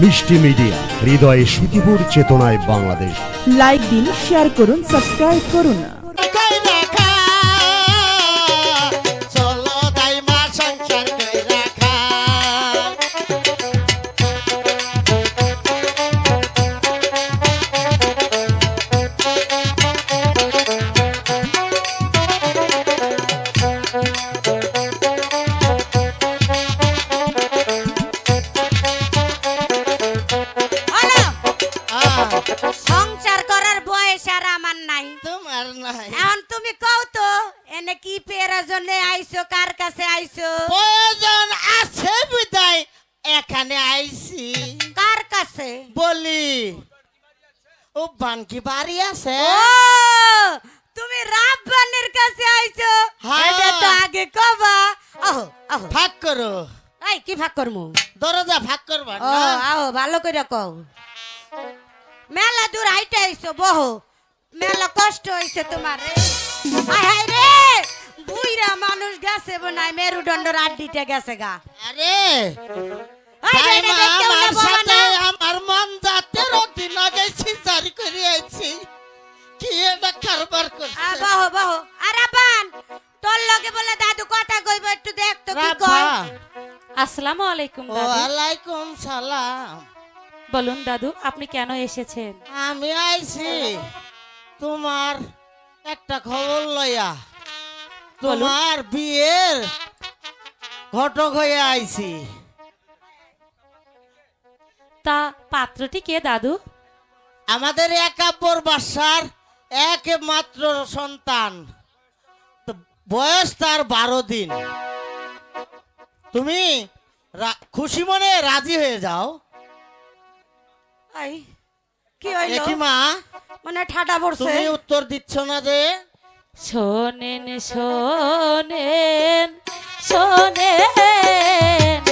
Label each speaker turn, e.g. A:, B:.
A: মিষ্টি মিডিয়া, হৃদয়ে সুখীপুর, চেতনায় বাংলাদেশ।
B: লাইক দিন, শেয়ার করুন, সাবস্ক্রাইব করুন।
C: সংসার করার বয়স আর আমার নাই,
D: তোমার নাই।
C: এখন তুমি কও তো এনে কি প্রয়োজনে আইছো, কার কাছে আইছো?
D: প্রয়োজন আছে বিদায় এখানে আইছি।
C: কার কাছে?
D: বলি ও বানকি বাড়ি আছে।
C: ও তুমি রাব্বানের কাছে আইছো?
D: হ্যাঁ।
C: এটা তো আগে কবা। আহো আহো,
D: ভাগ করো।
C: এই কি ভাগ করমু?
D: দরজা ভাগ করবা
C: ও
D: না?
C: আহো, ভালো করে কও। মেলা দূর হাইটে আইছো, বহো। মেলা কষ্ট হইছে তোমার রে। আয় হায় রে, বুইরা মানুষ গেছে বনাই, মেরুদণ্ডর আড্ডিতে গেছে গা।
D: আরে
C: এই যে
D: তাই
C: এটা
D: মা,
C: দেখতে
D: আমার
C: উল্টা ববা
D: সাথে
C: না?
D: আমার মন জাতের দিন আগে সিজারি করে আইছি। কি এটা কারবার করছে?
C: বহো বহো। আর আবান, তোর লগে বলে দাদু কথা কইব, একটু দেখ তো কি
D: রাফা,
C: কয়।
E: আসসালামু আলাইকুম দাদু।
D: ওয়ালাইকুম সালাম।
E: বলুন দাদু, আপনি কেন এসেছেন?
D: আমি আইছি তোমার একটা খবর লইয়া। তোমার বিয়ের ঘটক হয়ে আইছি।
E: তা পাত্রটি কে দাদু?
D: আমাদের একাব্বর বাসার একমাত্র সন্তান, তো বয়স তার 12 দিন। তুমি খুশি মনে রাজি হয়ে যাও।
C: আই কি হইলো?
D: কি মা,
C: মানে ঠাডা পড়ছে।
D: তুমি উত্তর দিচ্ছ না যে?
E: শোনেন শোনেন শোনেন